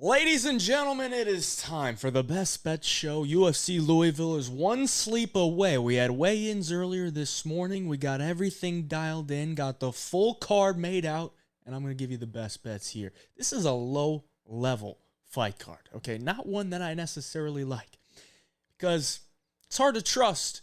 Ladies and gentlemen, it is time for the best bet show. UFC Louisville is one sleep away. We had weigh-ins earlier this morning. We got everything dialed in, got the full card made out, and I'm going to give you the best bets here. This is a low-level fight card, okay? Not one that I necessarily like because it's hard to trust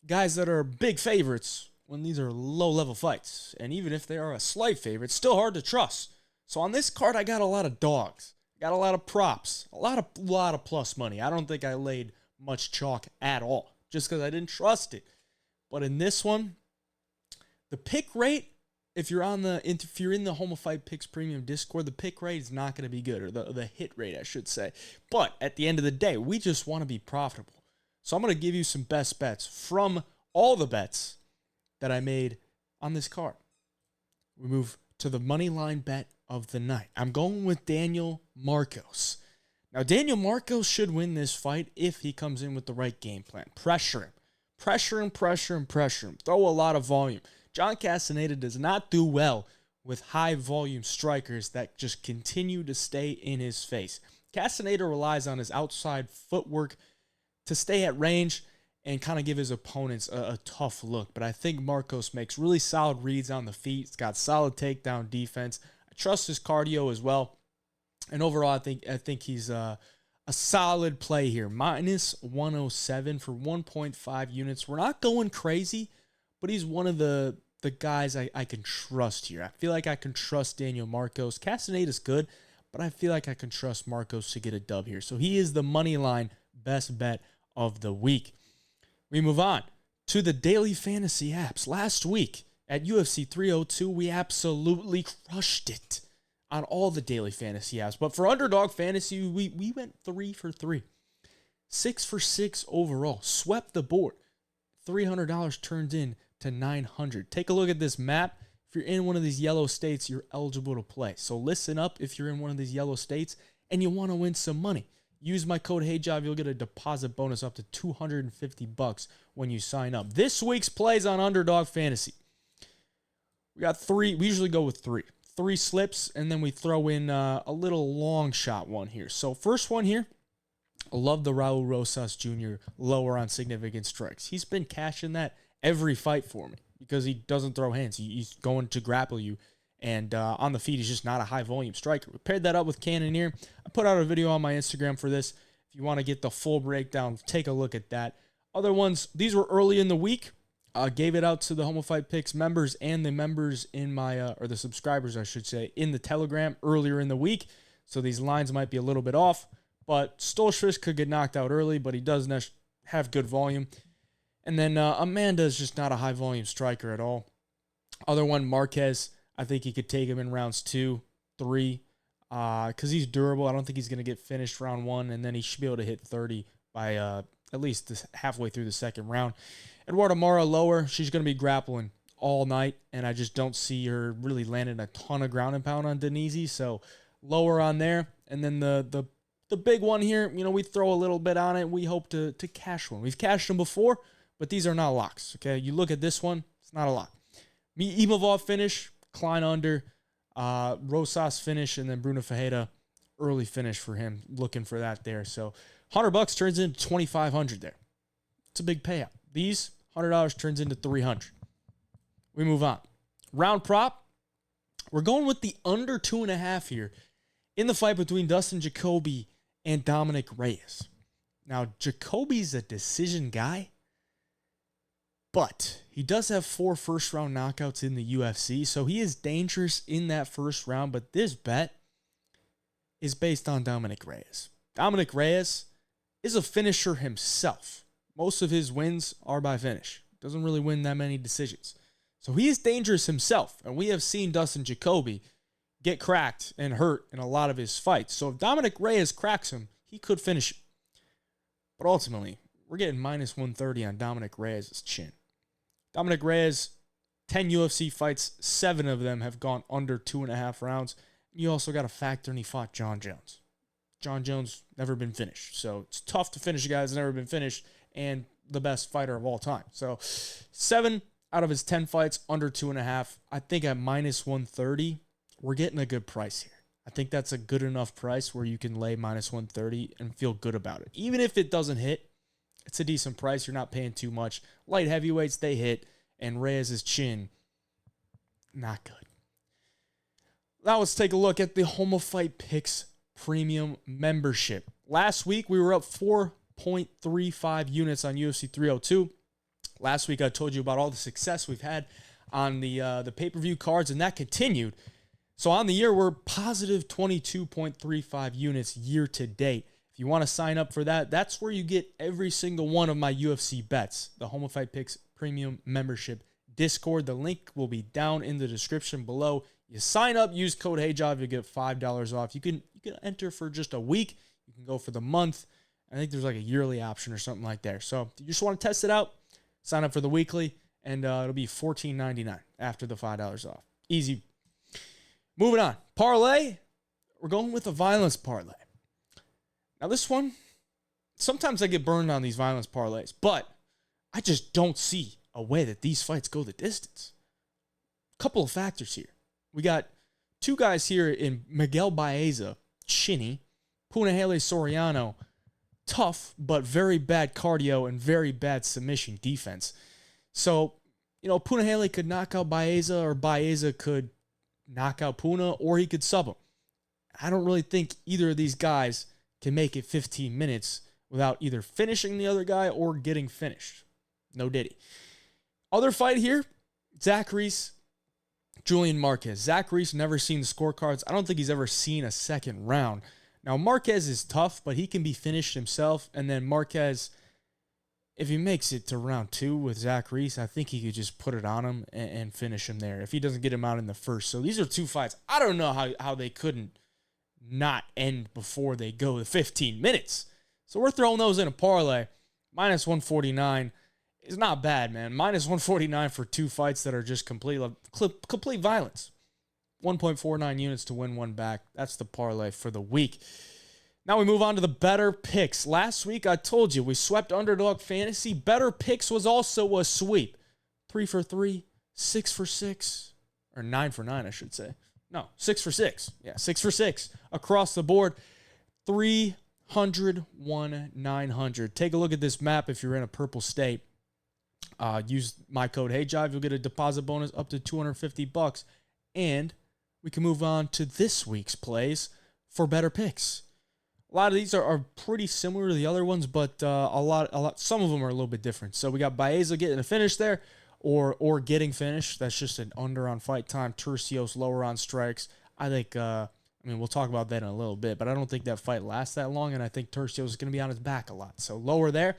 guys that are big favorites when these are low-level fights. And even if they are a slight favorite, it's still hard to trust. So on this card, I got a lot of dogs. Got a lot of props, a lot of plus money. I don't think I laid much chalk at all, just because I didn't trust it. But in this one, the pick rate, if you're in the HOF Picks Premium Discord, the pick rate is not going to be good, or the hit rate, I should say. But at the end of the day, we just want to be profitable. So I'm going to give you some best bets from all the bets that I made on this card. We move to the Moneyline Bet of the night. I'm going with Daniel Marcos. Now, Daniel Marcos should win this fight if he comes in with the right game plan. Pressure him. Pressure him. Throw a lot of volume. John Castaneda does not do well with high-volume strikers that just continue to stay in his face. Castaneda relies on his outside footwork to stay at range and kind of give his opponents a tough look. But I think Marcos makes really solid reads on the feet. He's got solid takedown defense. I trust his cardio as well. And overall, I think he's a solid play here. Minus 107 for 1.5 units. We're not going crazy, but he's one of the guys I can trust here. I feel like I can trust Daniel Marcos. Castaneda's good, but I feel like I can trust Marcos to get a dub here. So he is the money line best bet of the week. We move on to the daily fantasy apps. Last week at UFC 302, we absolutely crushed it on all the daily fantasy apps. But for Underdog Fantasy, we went 3 for 3. 6 for 6 overall. Swept the board. $300 turned in to $900. Take a look at this map. If you're in one of these yellow states, you're eligible to play. So listen up if you're in one of these yellow states and you want to win some money. Use my code HeyJob. You'll get a deposit bonus up to $250 when you sign up. This week's plays on Underdog Fantasy. We got 3. We usually go with 3. 3 slips, and then we throw in a little long shot one here. So first one here, I love the Raul Rosas Jr. lower on significant strikes. He's been cashing that every fight for me because he doesn't throw hands. He's going to grapple you. And on the feet, he's just not a high-volume striker. We paired that up with Cannonier. I put out a video on my Instagram for this. If you want to get the full breakdown, take a look at that. Other ones, these were early in the week. Gave it out to the HOF Picks members and the members in my, or the subscribers, I should say, in the Telegram earlier in the week. So these lines might be a little bit off. But Stolzfus could get knocked out early, but he does have good volume. And then Amanda is just not a high-volume striker at all. Other one, Marquez. I think he could take him in rounds 2, 3, because he's durable. I don't think he's going to get finished round 1, and then he should be able to hit 30 by at least halfway through the second round. Eduardo Mara lower. She's going to be grappling all night, and I just don't see her really landing a ton of ground and pound on Denise, so lower on there. And then the big one here, we throw a little bit on it. We hope to cash one. We've cashed them before, but these are not locks, okay? You look at this one, it's not a lock. Imavov finish. Klein under, Rosas finish, and then Bruno Fajeda early finish for him. Looking for that there. So $100 turns into $2,500 there. It's a big payout. These $100 turns into $300. We move on. Round prop. We're going with the under 2.5 here in the fight between Dustin Jacoby and Dominic Reyes. Now, Jacoby's a decision guy, but he does have 4 first-round knockouts in the UFC, so he is dangerous in that first round, but this bet is based on Dominic Reyes. Dominic Reyes is a finisher himself. Most of his wins are by finish. Doesn't really win that many decisions. So he is dangerous himself, and we have seen Dustin Jacoby get cracked and hurt in a lot of his fights. So if Dominic Reyes cracks him, he could finish it. But ultimately, we're getting minus 130 on Dominic Reyes' chin. Dominic Reyes, 10 UFC fights, 7 of them have gone under 2.5 rounds. You also got to factor in he fought John Jones. John Jones never been finished. So it's tough to finish a guy that's never been finished and the best fighter of all time. So 7 out of his 10 fights under 2.5. I think at minus 130, we're getting a good price here. I I think that's a good enough price where you can lay minus 130 and feel good about it. Even if it doesn't hit, it's a decent price. You're not paying too much. Light heavyweights, they hit. And Reyes' chin, not good. Now let's take a look at the HOF Picks Premium Membership. Last week, we were up 4.35 units on UFC 302. Last week, I told you about all the success we've had on the pay-per-view cards, and that continued. So on the year, we're positive 22.35 units year to date. If you want to sign up for that, that's where you get every single one of my UFC bets, the HOF Picks Premium Membership Discord. The link will be down in the description below. You sign up, use code HeyJob, you get $5 off. You can enter for just a week. You can go for the month. I think there's like a yearly option or something like that. So if you just want to test it out, sign up for the weekly, and it'll be $14.99 after the $5 off. Easy. Moving on. Parlay. We're going with a violence parlay. Now this one, sometimes I get burned on these violence parlays, but I just don't see a way that these fights go the distance. Couple of factors here. We got two guys here in Miguel Baeza, chinny, Punahele Soriano, tough, but very bad cardio and very bad submission defense. So, Punahele could knock out Baeza, or Baeza could knock out Puna, or he could sub him. I don't really think either of these guys can make it 15 minutes without either finishing the other guy or getting finished. No diddy. Other fight here, Zach Reese, Julian Marquez. Zach Reese never seen the scorecards. I don't think he's ever seen a second round. Now, Marquez is tough, but he can be finished himself. And then Marquez, if he makes it to round 2 with Zach Reese, I think he could just put it on him and finish him there if he doesn't get him out in the first. So these are two fights. I don't know how they couldn't not end before they go the 15 minutes. So we're throwing those in a parlay. Minus 149 is not bad, man. Minus 149 for two fights that are just complete violence. 1.49 units to win one back. That's the parlay for the week. Now we move on to the Betr Picks. Last week I told you we swept Underdog Fantasy. Betr Picks was also a sweep. 3 for 3, 6 for 6, or 9 for 9, I should say. No, 6 for 6. Yeah, 6 for 6 across the board. 300, 900. Take a look at this map if you're in a purple state. Use my code HeyJive. You'll get a deposit bonus up to $250. And we can move on to this week's plays for Betr Picks. A lot of these are pretty similar to the other ones, but some of them are a little bit different. So we got Baeza getting a finish there, or getting finished. That's just an under on fight time. Turcios lower on strikes. I think, we'll talk about that in a little bit, but I don't think that fight lasts that long, and I think Turcios is going to be on his back a lot. So lower there.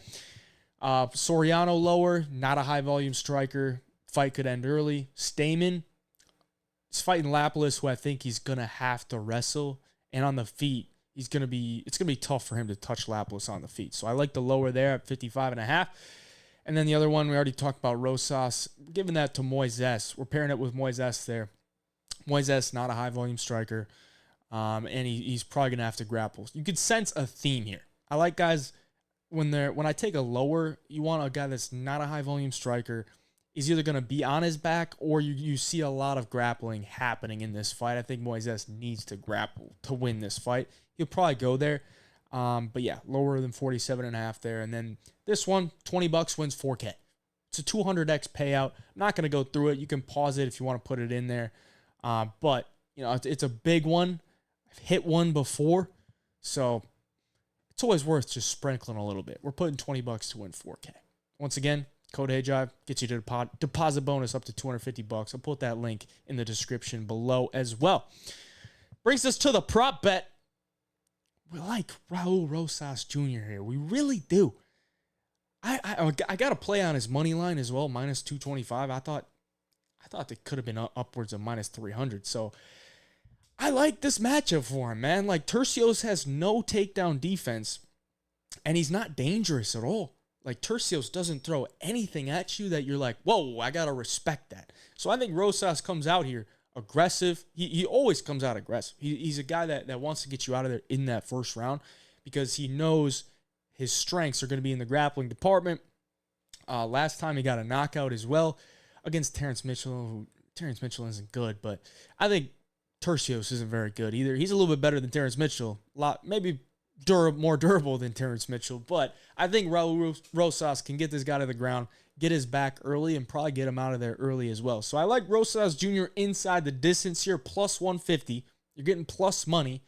Soriano lower, not a high volume striker. Fight could end early. Stamen is fighting Lapalus, who I think he's going to have to wrestle, and on the feet, it's going to be tough for him to touch Lapalus on the feet. So I like the lower there at 55.5. And then the other one, we already talked about Rosas. We're giving that to Moises. We're pairing it with Moises there. Moises, not a high-volume striker, and he's probably going to have to grapple. You could sense a theme here. I like guys, when I take a lower, you want a guy that's not a high-volume striker. Is either going to be on his back, or you see a lot of grappling happening in this fight. I think Moises needs to grapple to win this fight. He'll probably go there. But yeah, lower than 47.5 there. And then this one, $20 wins 4K. It's a 200x payout. I'm not going to go through it. You can pause it if you want to put it in there. But it's a big one. I've hit one before, so it's always worth just sprinkling a little bit. We're putting $20 to win 4K. Once again, code HeyJive gets you to deposit bonus up to $250. I'll put that link in the description below as well. Brings us to the prop bet. We like Raul Rosas Jr. here. We really do. I got to play on his money line as well, minus 225. I thought it could have been upwards of minus 300. So I like this matchup for him, man. Like, Turcios has no takedown defense, and he's not dangerous at all. Like, Turcios doesn't throw anything at you that you're like, whoa, I got to respect that. So I think Rosas comes out here aggressive. He always comes out aggressive. He's a guy that wants to get you out of there in that first round because he knows his strengths are going to be in the grappling department. Last time he got a knockout as well against Terrence Mitchell. Terrence Mitchell isn't good, but I think Tercios isn't very good either. He's a little bit better than Terrence Mitchell. Maybe more durable than Terrence Mitchell. But I think Raul Rosas can get this guy to the ground, get his back early, and probably get him out of there early as well. So I like Rosas Jr. inside the distance here, plus 150. You're getting plus money.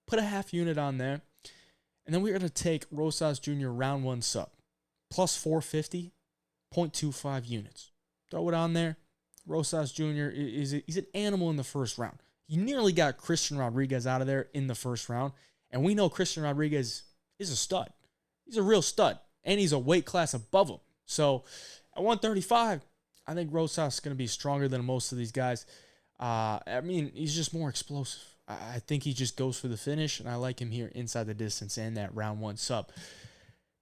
Put a half unit on there. And then we're going to take Rosas Jr. round 1 sub. Plus 450, 0.25 units. Throw it on there. Rosas Jr. he's an animal in the first round. He nearly got Christian Rodriguez out of there in the first round. And we know Christian Rodriguez is a stud. He's a real stud. And he's a weight class above him. So at 135, I think Rosas is going to be stronger than most of these guys. I mean, he's just more explosive. I think he just goes for the finish, and I like him here inside the distance and that round 1 sub.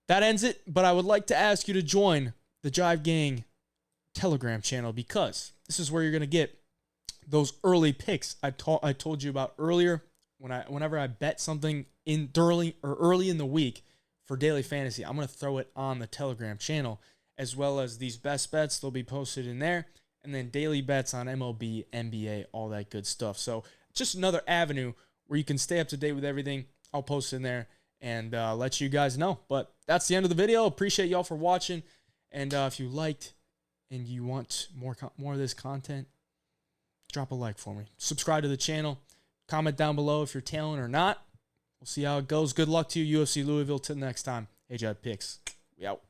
That ends it, but I would like to ask you to join the Jive Gang Telegram channel because this is where you're going to get those early picks I told you about earlier. Whenever I bet something early in the week for daily fantasy, I'm going to throw it on the Telegram channel, as well as these best bets. They'll be posted in there, and then daily bets on MLB, NBA, all that good stuff. So just another avenue where you can stay up to date with everything. I'll post in there and let you guys know. But that's the end of the video. Appreciate y'all for watching. And if you liked and you want more of this content, drop a like for me. Subscribe to the channel. Comment down below if you're tailing or not. We'll see how it goes. Good luck to you, UFC Louisville. Till next time. HOF Picks. We out.